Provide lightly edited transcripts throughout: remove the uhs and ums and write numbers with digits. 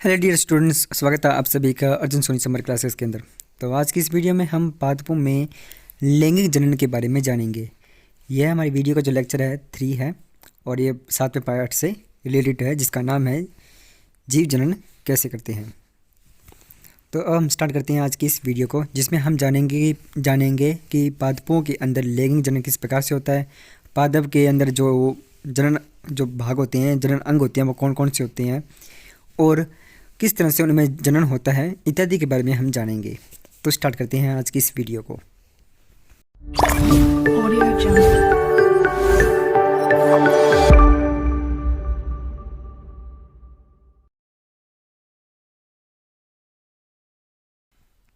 Hello dear students, स्वागत है आप सभी का अर्जुन सोनी समर क्लासेस के अंदर। तो आज की इस वीडियो में हम पादपों में लैंगिक जनन के बारे में जानेंगे। यह हमारी वीडियो का जो लेक्चर है 3 है और ये 7वें पार्ट से रिलेटेड है, जिसका नाम है जीव जनन कैसे करते हैं। तो अब हम स्टार्ट करते हैं आज की इस वीडियो को, जिसमें हम जानेंगे कि पादपों के अंदर लैंगिक जनन किस प्रकार से होता है, पादप के अंदर जो भाग होते हैं, जनन अंग होते हैं, वो कौन कौन से होते हैं और किस तरह से उनमें जनन होता है इत्यादि के बारे में हम जानेंगे। तो स्टार्ट करते हैं आज की इस वीडियो को।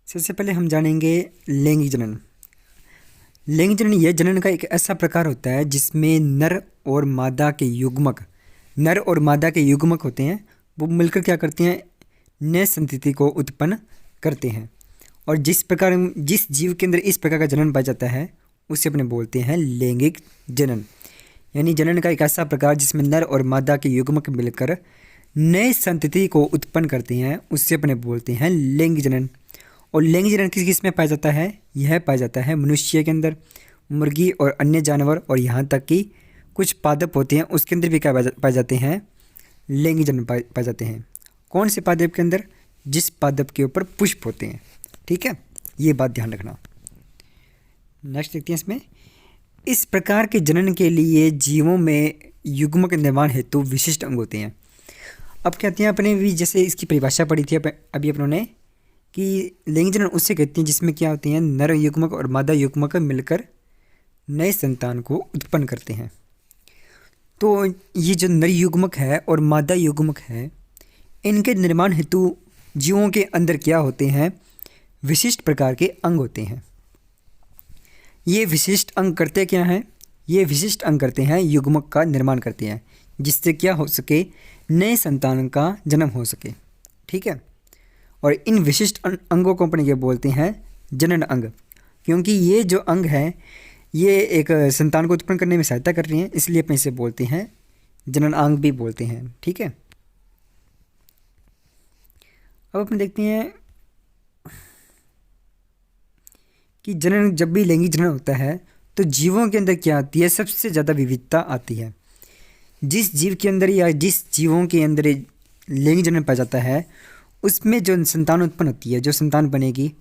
सबसे पहले हम जानेंगे लैंगिक जनन। लैंगिक जनन यह जनन का एक ऐसा प्रकार होता है जिसमें नर और मादा के युग्मक होते हैं। वो मिलकर क्या करते हैं, नए संतति को उत्पन्न करते हैं। और जिस जीव के अंदर इस प्रकार का जनन पाया जाता है उसे अपने बोलते हैं लैंगिक जनन। यानी जनन का एक ऐसा प्रकार जिसमें नर और मादा के युग्मक मिलकर नए संतति को उत्पन्न करते हैं, उससे अपने बोलते हैं लैंगिक जनन। और लैंगिक जनन किस में पाया जाता है? यह पाया जाता है मनुष्य के अंदर, मुर्गी और अन्य जानवर और यहाँ तक कि कुछ पादप होते हैं उसके अंदर भी क्या पाए जाते हैं, लैंगिक जनन पाए जाते हैं। कौन से पादप के अंदर? जिस पादप के ऊपर पुष्प होते हैं। ठीक है, ये बात ध्यान रखना। नेक्स्ट देखते हैं इसमें, इस प्रकार के जनन के लिए जीवों में युग्मक निर्माण हेतु विशिष्ट अंग होते हैं। अब कहते हैं अपने भी, जैसे इसकी परिभाषा पढ़ी थी अभी अपनों ने, कि लैंगिक जनन उससे कहते हैं जिसमें क्या होते हैं, नर युग्मक और मादा युग्मक मिलकर नए संतान को उत्पन्न करते हैं। तो ये जो नर युग्मक है और मादा युग्मक है, इनके निर्माण हेतु जीवों के अंदर क्या होते हैं, विशिष्ट प्रकार के अंग होते हैं। ये विशिष्ट अंग करते क्या हैं? ये विशिष्ट अंग करते हैं युग्मक का निर्माण करते हैं, जिससे क्या हो सके, नए संतान का जन्म हो सके। ठीक है, और इन विशिष्ट अंगों को अपन ये बोलते हैं जनन अंग, क्योंकि ये जो अंग है ये एक संतान को उत्पन्न करने में सहायता कर रही हैं, इसलिए अपन इसे बोलते हैं जनन अंग भी बोलते हैं। ठीक है, अब अपन देखते हैं कि जनन, जब भी लैंगिक जनन होता है तो जीवों के अंदर क्या आती है, सबसे ज़्यादा विविधता आती है। जिस जीव के अंदर या जिस जीवों के अंदर लैंगिक जनन पाया जाता है, उसमें जो संतान उत्पन्न होती है, जो संतान बनेगी,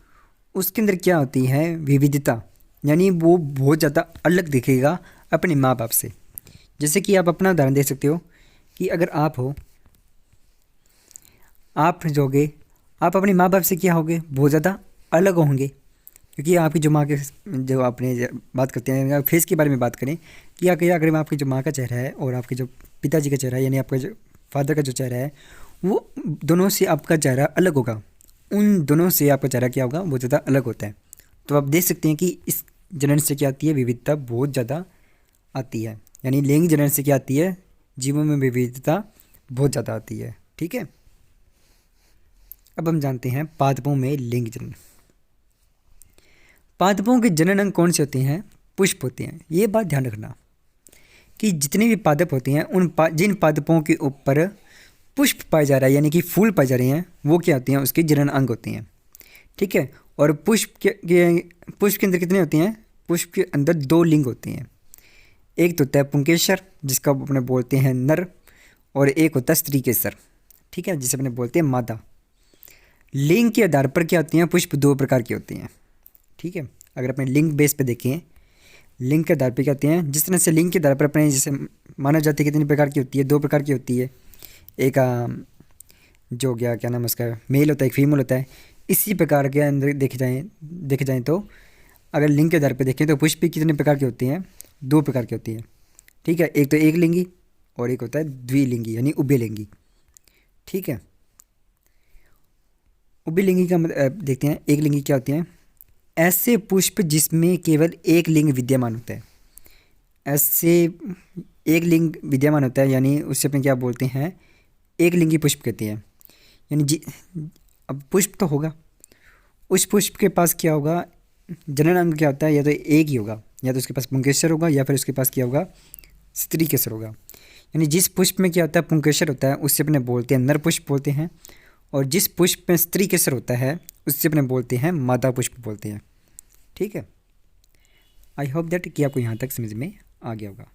उसके अंदर क्या होती है, विविधता। यानी वो बहुत ज़्यादा अलग दिखेगा अपने माँ बाप से। जैसे कि आप अपना उदाहरण दे सकते हो कि अगर आप जोगे, आप अपने माँ बाप से क्या होगे, बहुत ज़्यादा अलग होंगे। क्योंकि आपकी जो माँ के, जो आपने बात करते हैं फेस के बारे में बात करें कि अगर आपकी जो माँ का चेहरा है और आपके जो पिताजी का चेहरा है, यानी आपका जो फादर का जो चेहरा है, वो दोनों से आपका चेहरा अलग होगा। उन दोनों से आपका चेहरा क्या होगा, बहुत ज़्यादा अलग होता है। तो आप देख सकते हैं कि इस जनन से क्या आती है, विविधता बहुत ज़्यादा आती है। यानी लैंगिक जनन से क्या आती है, जीवों में विविधता बहुत ज़्यादा आती है। ठीक है, अब हम जानते हैं पादपों में लैंगिक जनन। पादपों के जनन अंग कौन से होते हैं? पुष्प होते हैं। ये बात ध्यान रखना कि जितने भी पादप होते हैं, जिन पादपों के ऊपर पुष्प पाए जा रहा है, यानी कि फूल पाए जा रहे हैं, वो क्या होते हैं, उसके जनन अंग होते हैं। ठीक है, और पुष्प के अंदर कितने होते हैं? पुष्प के अंदर 2 लिंग होते हैं। एक तो होता है पुंकेसर, जिसका अपने बोलते हैं नर, और एक होता है स्त्रीकेसर। ठीक है, जिसे अपने बोलते हैं मादा। लिंग के आधार पर क्या होते हैं, पुष्प 2 प्रकार के होते हैं। ठीक है, अगर अपने लिंग बेस पे देखें, लिंग के आधार पर क्या होते हैं, जिस तरह से लिंग के आधार पर अपने जैसे मानव जाति कितनी प्रकार की होती है, 2 प्रकार की होती है। एक जो हो गया, क्या नाम उसका, मेल होता है, एक फीमेल होता है। इसी प्रकार के अंदर देखे जाएँ तो अगर लिंग के आधार पर देखें तो पुष्प कितने प्रकार के होते हैं, 2 प्रकार की होती है। ठीक है, एक तो एक लिंगी और एक होता है द्विलिंगी, यानी उभयलिंगी। ठीक है, उभयलिंगी का मतलब देखते हैं। एक लिंगी क्या होती हैं? ऐसे पुष्प जिसमें केवल एक लिंग विद्यमान होता है। ऐसे एक लिंग विद्यमान होता है, यानी उससे अपन क्या बोलते हैं, एक लिंगी पुष्प कहते हैं। यानी अब पुष्प तो होगा, उस पुष्प के पास क्या होगा, जनन अंग क्या होता है, या तो एक ही होगा, या तो उसके पास पुंकेसर होगा, या फिर उसके पास क्या होगा, स्त्रीकेसर होगा। यानी जिस पुष्प में क्या होता है, पुंकेसर होता है, उससे अपने बोलते हैं नर पुष्प बोलते हैं। और जिस पुष्प में स्त्री केसर होता है उससे अपने बोलते हैं मादा पुष्प बोलते हैं। ठीक है, आई होप दैट कि आपको यहाँ तक समझ में आ गया होगा।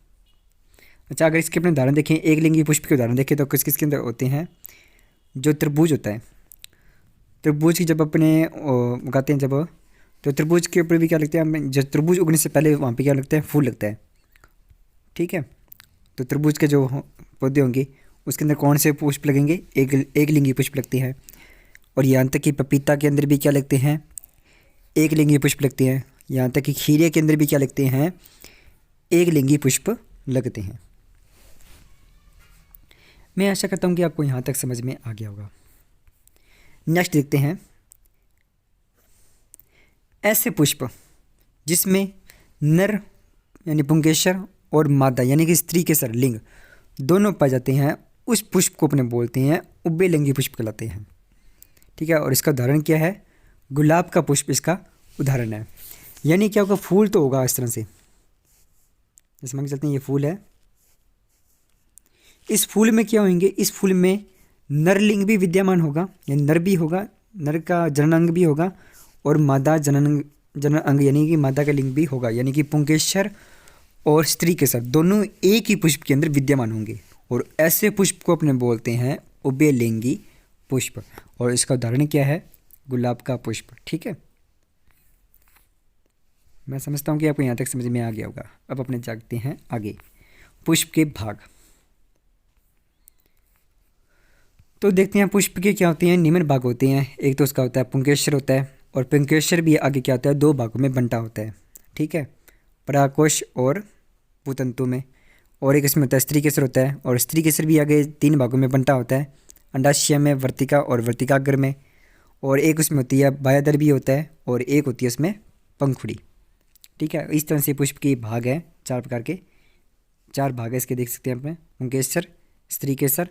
अच्छा, अगर इसके अपने उदाहरण देखें, एक लिंगी पुष्प के उदाहरण देखें तो किस किसके अंदर होते हैं? जो तरबूज होता है, तरबूज की जब अपने उगाते हैं जब, तो तरबूज के ऊपर भी क्या लगता है, जब तरबूज उगने से पहले वहाँ पे क्या लगता है? फूल लगता है। ठीक है, तो तरबूज के जो पौधे होंगे उसके अंदर कौन से पुष्प लगेंगे? एक लिंगी पुष्प लगती है। और यहाँ तक कि पपीता के अंदर भी क्या लगते हैं? एक लिंगी पुष्प लगते हैं। यहाँ तक कि खीरे के अंदर भी क्या लगते हैं? एक लिंगी पुष्प लगते हैं। मैं आशा करता हूँ कि आपको यहाँ तक समझ में आ गया होगा। नेक्स्ट देखते हैं, ऐसे पुष्प जिसमें नर यानी पुंकेसर और मादा यानी कि स्त्री केसर लिंग दोनों पाए जाते हैं, उस पुष्प को अपने बोलते हैं उभयलिंगी पुष्प कहलाते हैं। ठीक है, और इसका उदाहरण क्या है? गुलाब का पुष्प इसका उदाहरण है। यानी क्या होगा? फूल तो होगा इस तरह से, जैसे मान के चलते हैं ये फूल है, इस फूल में क्या होंगे? इस फूल में नरलिंग भी विद्यमान होगा, यानी नर भी होगा, नर का जननांग भी होगा, और मादा जनन अंग यानी कि मादा का लिंग भी होगा, यानी कि पुंकेसर और स्त्री केसर दोनों एक ही पुष्प के अंदर विद्यमान होंगे, और ऐसे पुष्प को अपने बोलते हैं उभयलिंगी पुष्प। और इसका उदाहरण क्या है? गुलाब का पुष्प। ठीक है, मैं समझता हूँ कि आपको यहाँ तक समझ में आ गया होगा। अब अपने जागते हैं आगे, पुष्प के भाग। तो देखते हैं पुष्प के क्या होते हैं, निम्न भाग होते हैं। एक तो उसका होता है पुंकेसर होता है, और पुंकेसर भी आगे क्या होता है? दो भागों में बंटा होता है। ठीक है, परागकोश और पुतंतु में। और एक इसमें होता है स्त्री केसर होता है, और स्त्री केसर भी आगे तीन भागों में बंटा होता है, अंडाशय में, वर्तिका और वर्तिकाग्र में। और एक उसमें होती है बाह्यदल भी होता है, और एक होती है उसमें पंखुड़ी। ठीक है, इस तरह से पुष्प के भाग हैं, चार प्रकार के चार भाग है इसके, देख सकते हैं अपने, पुंकेसर, स्त्री केसर,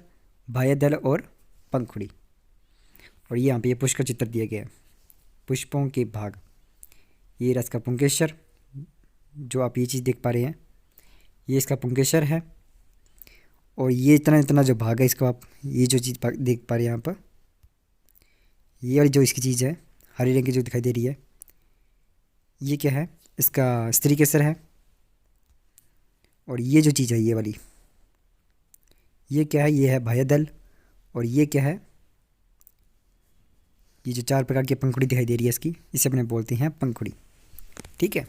बाह्यदल और पंखुड़ी। और यहाँ पे ये पुष्प का चित्र दिया गया है, पुष्पों के भाग। ये रस का पुंकेसर, जो आप ये चीज़ देख पा रहे हैं, ये इसका पुंकेसर है। और ये इतना इतना जो भाग है इसको आप ये जो चीज़ देख पा रहे हैं यहाँ पर, ये वाली जो इसकी चीज़ है हरे रंग की जो दिखाई दे रही है, ये क्या है? इसका स्त्री केसर है। और ये जो चीज़ है ये वाली, ये क्या है? ये है बाह्यदल। और ये क्या है? ये जो चार प्रकार की पंखुड़ी दिखाई दे रही है इसकी, इसे अपने बोलते हैं पंखुड़ी। ठीक है,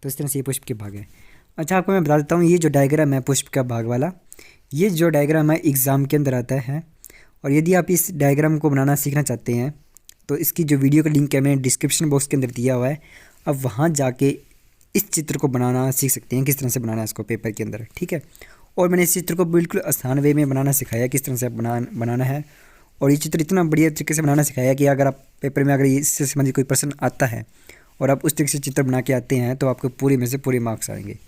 तो इस तरह से ये पुष्प के भाग है। अच्छा, आपको मैं बता देता हूँ, ये जो डायग्राम है पुष्प का भाग वाला, ये जो डायग्राम है एग्ज़ाम के अंदर आता है। और यदि आप इस डायग्राम को बनाना सीखना चाहते हैं तो इसकी जो वीडियो का लिंक है मैंने डिस्क्रिप्शन बॉक्स के अंदर दिया हुआ है, अब वहाँ जाके इस चित्र को बनाना सीख सकते हैं, किस तरह से बनाना है इसको पेपर के अंदर। ठीक है, और मैंने इस चित्र को बिल्कुल आसान वे में बनाना सिखाया, किस तरह से बनाना है। और ये चित्र इतना बढ़िया तरीके से बनाना सिखाया कि अगर आप पेपर में अगर इससे संबंधित कोई प्रश्न आता है और आप उस तरीके से चित्र बना के आते हैं तो आपको पूरे में से पूरे मार्क्स आएंगे।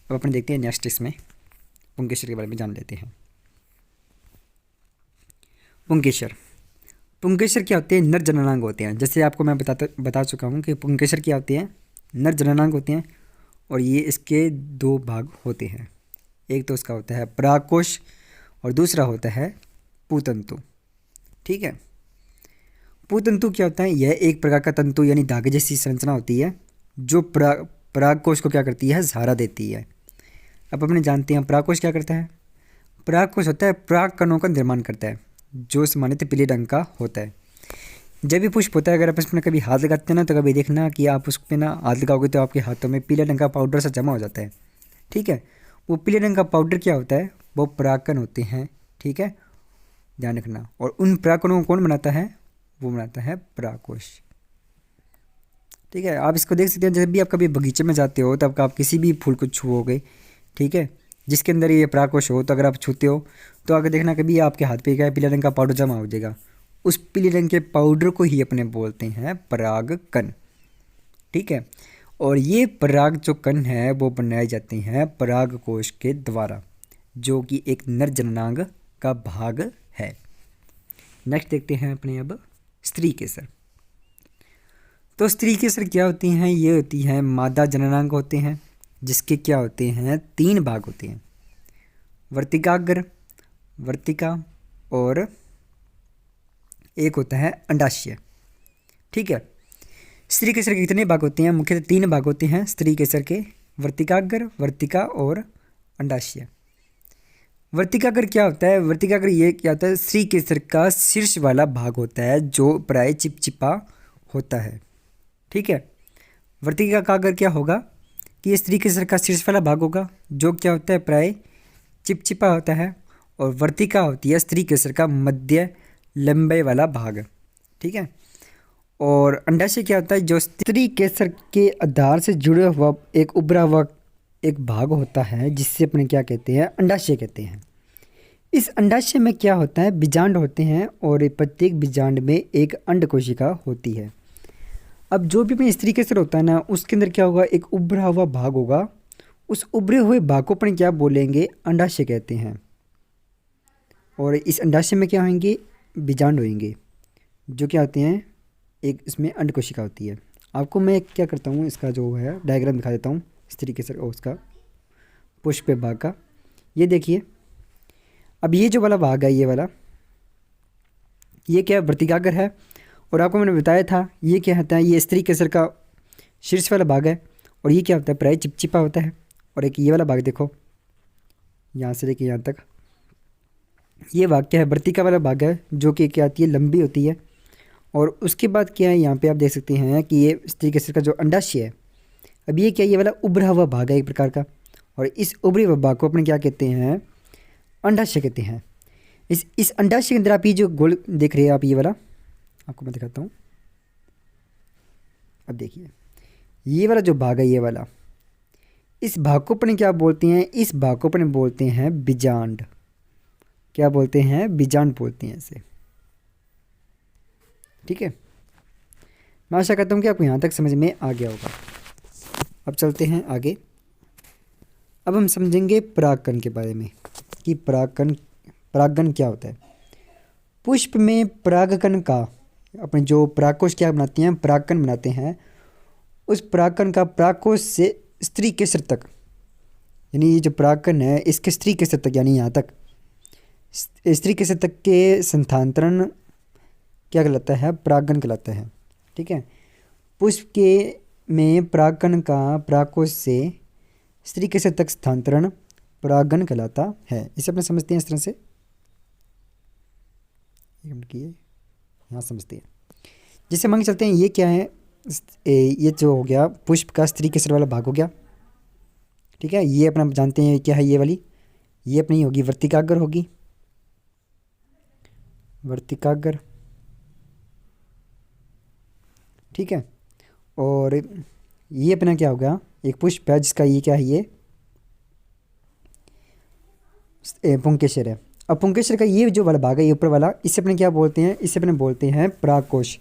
अब अपन देखते हैं नेक्स्ट, इसमें पुंकेसर के बारे में जान लेते हैं। पुंकेसर, पुंकेसर क्या होते हैं? नर जननांग होते हैं। जैसे आपको मैं बता चुका हूँ कि पुंकेसर क्या होते हैं? नर जननांग होते हैं। और ये इसके दो भाग होते हैं, एक तो उसका होता है परागकोश और दूसरा होता है पुतंतु। ठीक है, पुतंतु क्या होता है? यह एक प्रकार का तंतु यानी धागे जैसी संरचना होती है जो परागकोश को क्या करती है? सहारा देती है। अब अपने जानते हैं परागकोश क्या करता है? परागकोश होता है पराग कणों का निर्माण करता है, जो सामान्यतः पीले रंग का होता है। जब भी पुष्प होता है, अगर आप इसमें कभी हाथ लगाते हैं ना, तो कभी देखना कि आप उस पर ना हाथ लगाओगे तो आपके हाथों में पीले रंग का पाउडर सा जमा हो जाता है। ठीक है, वो पीले रंग का पाउडर क्या होता है? वो परागकण होते हैं। ठीक है, ध्यान रखना। और उन परागकणों को कौन बनाता है? वो बनाता है परागकोश। ठीक है, आप इसको देख सकते हैं, जब भी आप कभी बगीचे में जाते हो तब आप किसी भी फूल को छुओगे, ठीक है, जिसके अंदर ये परागकोश हो, तो अगर आप छूते हो तो अगर देखना कभी आपके हाथ पे क्या है? पीले रंग का पाउडर जमा हो जाएगा। उस पीले रंग के पाउडर को ही अपने बोलते हैं परागकण। ठीक है, और ये पराग जो कण है वो बनाए जाते हैं परागकोश के द्वारा, जो कि एक नर जननांग का भाग है। नेक्स्ट देखते हैं अपने अब स्त्री केसर। तो स्त्री केसर क्या होती हैं? ये होती हैं मादा जननांग होते हैं, जिसके क्या होते हैं? तीन भाग होते हैं, वर्तिकाग्र, वर्तिका और एक होता है अंडाशय। ठीक है। स्त्री केसर के कितने भाग होते हैं? मुख्यतः 3 भाग होते हैं स्त्री केसर के, वर्तिकाग्र, वर्तिका और अंडाशय। वर्तिकाग्र क्या होता है? वर्तिकाग्र ये क्या होता है? स्त्री केसर का शीर्ष वाला भाग होता है जो प्राय चिपचिपा होता है। ठीक है। वर्तिकाग्र क्या होगा कि ये स्त्री केसर का शीर्ष वाला भाग होगा जो क्या होता है? प्राय चिपचिपा होता है। और वर्तिका होती है स्त्री केसर का मध्य लंबाई वाला भाग। ठीक है। और अंडाशय क्या होता है? जो स्त्री केसर के आधार से जुड़ा हुआ एक उभरा हुआ एक भाग होता है जिससे अपने क्या कहते हैं? अंडाशय कहते हैं। इस अंडाशय में क्या होता है? बीजांड होते हैं और प्रत्येक बीजांड में एक अंड कोशिका होती है। अब जो भी अपने स्त्री केसर होता है ना, उसके अंदर क्या होगा? एक उभरा हुआ भाग होगा। उस उभरे हुए भाग को अपन क्या बोलेंगे? अंडाशय कहते हैं। और इस अंडाशय में क्या होंगे? बीजांड होंगे जो क्या होते हैं? एक इसमें अंड कोशिका होती है। आपको मैं क्या करता हूँ, इसका जो है डायग्राम दिखा देता हूँ स्त्री केसर और उसका पुष्प भाग का। ये देखिए, अब ये जो वाला भाग है, ये वाला, ये क्या वर्तिकाग्र है। और आपको मैंने बताया था ये क्या होता है? ये स्त्री केसर का शीर्ष वाला भाग है। और ये क्या होता है? प्राय चिपचिपा होता है। और एक ये वाला भाग देखो, यहाँ से लेके यहाँ तक, ये भाग क्या है? वर्तिका वाला भाग है जो कि क्या आती है? लंबी होती है। और उसके बाद क्या है? यहाँ पे आप देख सकते हैं कि ये स्त्री केसर का जो अंडाशय है, अब ये क्या, ये वाला उभरा हुआ भाग है एक प्रकार का। और इस उभरे हुए भाग को अपने क्या कहते हैं? अंडाशय कहते हैं। इस अंडाशय के अंदर आप ये जो गोल देख रहे हैं आप, ये वाला आपको मैं दिखाता हूँ। अब देखिए, ये वाला जो भाग है, ये वाला, इस भाग को अपने क्या बोलते हैं? इस भाग को अपने बोलते हैं बीजांड। क्या बोलते हैं? बीजांड बोलते हैं इसे। ठीक है। मैं आशा करता हूँ कि आपको यहाँ तक समझ में आ गया होगा। अब चलते हैं आगे। अब हम समझेंगे परागकण के बारे में कि परागकण क्या होता है। पुष्प में परागकण का अपने जो परागकोश क्या बनाते हैं? परागकण बनाते हैं। उस परागकण का परागकोश से स्त्री केसर तक, यानी ये जो परागकण है इसके स्त्री केसर तक, यानी यहाँ तक स्त्री केसर तक के संस्थांतरण क्या कहलाता है? परागकण कहलाता है। ठीक है। पुष्प के में परागकण का परागकोश से स्त्री केसर तक स्थानांतरण परागकण कहलाता है। इसे अपने समझते हैं इस तरह से, यहाँ समझते हैं। जिसे मांग चलते हैं, ये क्या है? ये जो हो गया पुष्प का स्त्री केसर वाला भाग हो गया। ठीक है। ये अपना जानते हैं क्या है? ये वाली, ये अपनी होगी वर्तिकाग्र होगी, वर्तिकाग्र। ठीक है। और ये अपना क्या होगा? एक पुष्प है जिसका ये क्या है? ये पुंकेसर है। अब पुंकेसर का ये जो वाला भाग है, ये ऊपर वाला, इसे अपने क्या बोलते हैं? इसे अपने बोलते हैं परागकोश।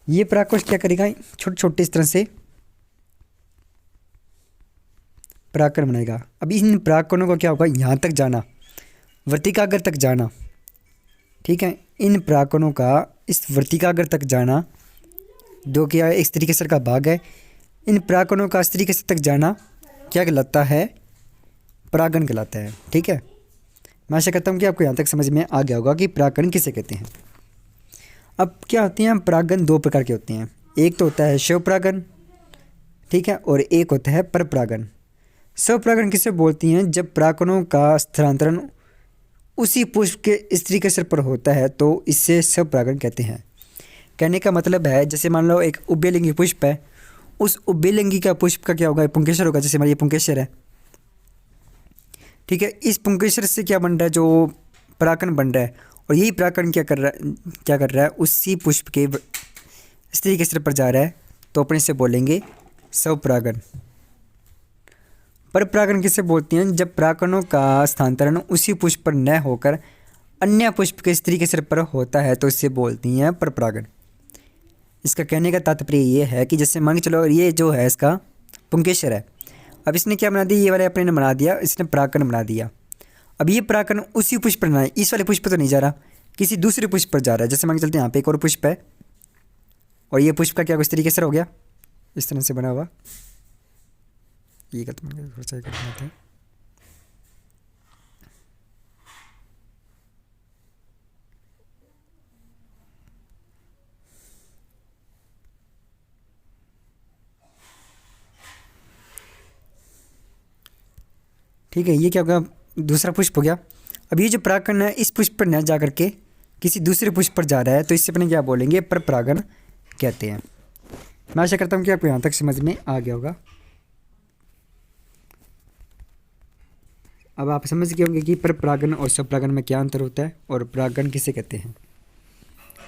ये परागकोश क्या करेगा? छोटे छोटे इस तरह से परागकण बनाएगा। अब इन परागकणों का क्या होगा? यहाँ तक जाना, वर्तिकाग्र तक जाना। ठीक है। इन परागकणों का इस वर्तिकाग्र तक जाना, जो कि एक स्त्री केसर का भाग है, इन परागकणों का स्त्री केसर तक जाना क्या कहलाता है? परागण कहलाता है। ठीक है। मैं आशा करता हूँ कि आपको यहाँ तक समझ में आ गया होगा कि परागकण किसे कहते हैं। अब क्या होते हैं? परागकण 2 प्रकार के होते हैं। एक तो होता है स्वपरागण, ठीक है, और एक होता है परपरागण। स्वपरागण किसे बोलती हैं? जब परागकणों का स्थानांतरण उसी पुष्प के स्त्री केसर पर होता है तो इससे स्वपरागण कहते हैं। कहने का मतलब है, जैसे मान लो एक उभयलिंगी पुष्प है, उस उभयलिंगी का पुष्प का क्या होगा? पुंकेसर होगा। जैसे हमारा ये पुंकेसर है, ठीक है, इस पुंकेसर से क्या बन रहा है? जो परागकण बन रहा है, और यही परागकण क्या कर रहा है? उसी पुष्प के स्त्री केसर पर जा रहा है, तो अपने से बोलेंगे स्वपरागण। परपरागण किसे बोलते हैं? जब परागकणों का स्थानांतरण उसी पुष्प पर न होकर अन्य पुष्प के स्त्री केसर पर होता है तो इसे बोलती हैं परपरागण। इसका कहने का तात्पर्य ये है कि जैसे मान के चलो ये जो है इसका पुंकेसर है, अब इसने क्या बना दिया? ये वाले अपने ने बना दिया, इसने परागकण बना दिया। अब ये परागकण उसी पुष्प पर ना, इस वाले पुष्प पर तो नहीं जा रहा, किसी दूसरे पुष्प पर जा रहा है। जैसे मान के चलते हैं यहाँ पे एक और पुष्प है, और ये पुष्प का क्या इस तरीके से हो गया, इस तरह से बना हुआ। ये थोड़ा सा हैं। ठीक है, ये क्या होगा, दूसरा पुष्प हो गया। अब ये जो परागकण है इस पुष्प पर न जा करके किसी दूसरे पुष्प पर जा रहा है, तो इससे अपने क्या बोलेंगे, पर परागण कहते हैं। मैं आशा करता हूँ कि आपको यहाँ तक समझ में आ गया होगा। अब आप समझ गए होंगे कि पर परागण और स्वपरागण में क्या अंतर होता है और परागण किसे कहते हैं।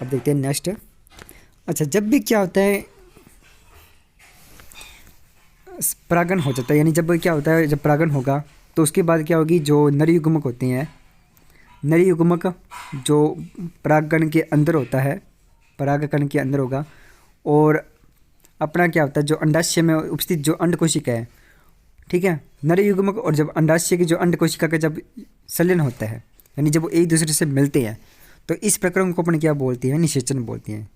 अब देखते हैं नेक्स्ट। अच्छा, जब भी क्या होता है परागण हो जाता है, यानी जब क्या होता है, जब परागण होगा तो उसके बाद क्या होगी, जो नर युग्मक होते हैं, नर युग्मक जो परागकण के अंदर होता है, परागकण के अंदर होगा, और अपना क्या होता है, जो अंडाशय में उपस्थित जो अंड कोशिका है, ठीक है, नर युग्मक और जब अंडाशय की जो अंड कोशिका का जब संलयन होता है, यानी जब वो एक दूसरे से मिलते हैं, तो इस प्रक्रम को अपन क्या बोलते हैं, निषेचन बोलते हैं।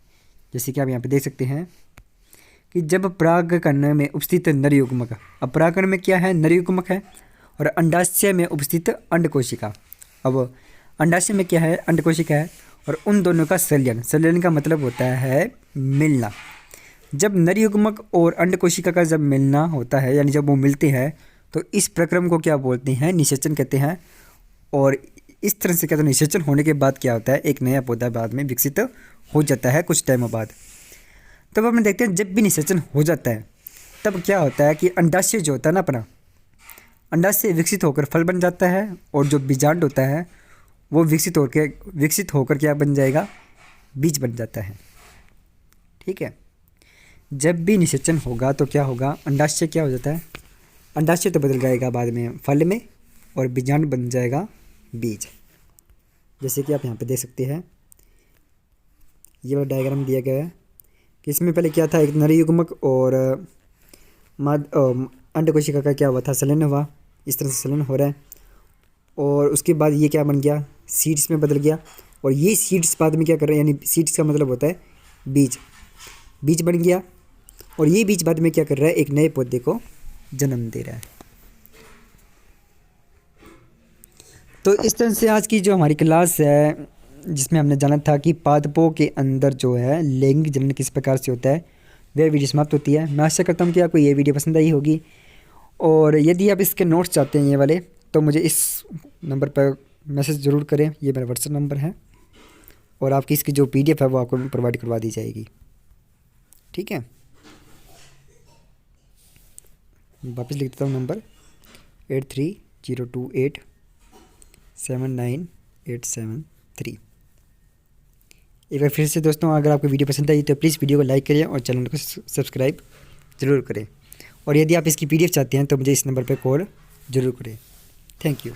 जैसे कि आप यहाँ पे देख सकते हैं कि जब परागकण में उपस्थित नर युग्मक, अब परागकण में क्या है, नर युग्मक है, और अंडाशय में उपस्थित अंड कोशिका, अब अंडाशय में क्या है, अंड कोशिका है, और उन दोनों का संलयन, संलयन का मतलब होता है मिलना। जब नर युग्मक और अंड कोशिका का जब मिलना होता है, यानी जब वो मिलते हैं, तो इस प्रक्रम को क्या बोलते हैं, निषेचन कहते हैं। और इस तरह से क्या होता है, निषेचन होने के बाद क्या होता है, एक नया पौधा बाद में विकसित हो जाता है कुछ टाइम बाद। तब हम देखते हैं जब भी निषेचन हो जाता है तब क्या होता है कि अंडाशय जो होता है ना अपना, अंडाशय विकसित होकर फल बन जाता है, और जो बीजांड होता है वो विकसित होकर क्या बन जाएगा, बीज बन जाता है। ठीक है, जब भी निषेचन होगा तो क्या होगा, अंडाशय क्या हो जाता है, अंडाशय तो बदल जाएगा बाद में फल में, और बीजांड बन जाएगा बीज। जैसे कि आप यहाँ पे देख सकते हैं, ये वाला डायग्राम दिया गया है कि इसमें पहले क्या था, एक नर युग्मक और अंड कोशिका का क्या हुआ था, संलयन हुआ, इस तरह से संलयन हो रहा है, और उसके बाद ये क्या बन गया, सीड्स में बदल गया, और ये सीड्स बाद में क्या कर रहे हैं, यानी सीड्स का मतलब होता है बीज, बीज बन गया, और ये बीज बाद में क्या कर रहा है, एक नए पौधे को जन्म दे रहा है। तो इस तरह से आज की जो हमारी क्लास है, जिसमें हमने जाना था कि पादपों के अंदर जो है लैंगिक जनन किस प्रकार से होता है, वह वीडियो समाप्त होती है। मैं आशा करता हूँ कि आपको ये वीडियो पसंद आई होगी, और यदि आप इसके नोट्स चाहते हैं ये वाले, तो मुझे इस नंबर पर मैसेज ज़रूर करें, ये मेरा व्हाट्सएप नंबर है, और आपकी इसकी जो PDF है वो आपको प्रोवाइड करवा दी जाएगी। ठीक है, वापस लिख देता हूँ नंबर 8302879873। एक बार फिर से दोस्तों, अगर आपको वीडियो पसंद आई तो प्लीज़ वीडियो को लाइक करें और चैनल को सब्सक्राइब ज़रूर करें, और यदि आप इसकी PDF चाहते हैं तो मुझे इस नंबर पर कॉल ज़रूर करें। Thank you.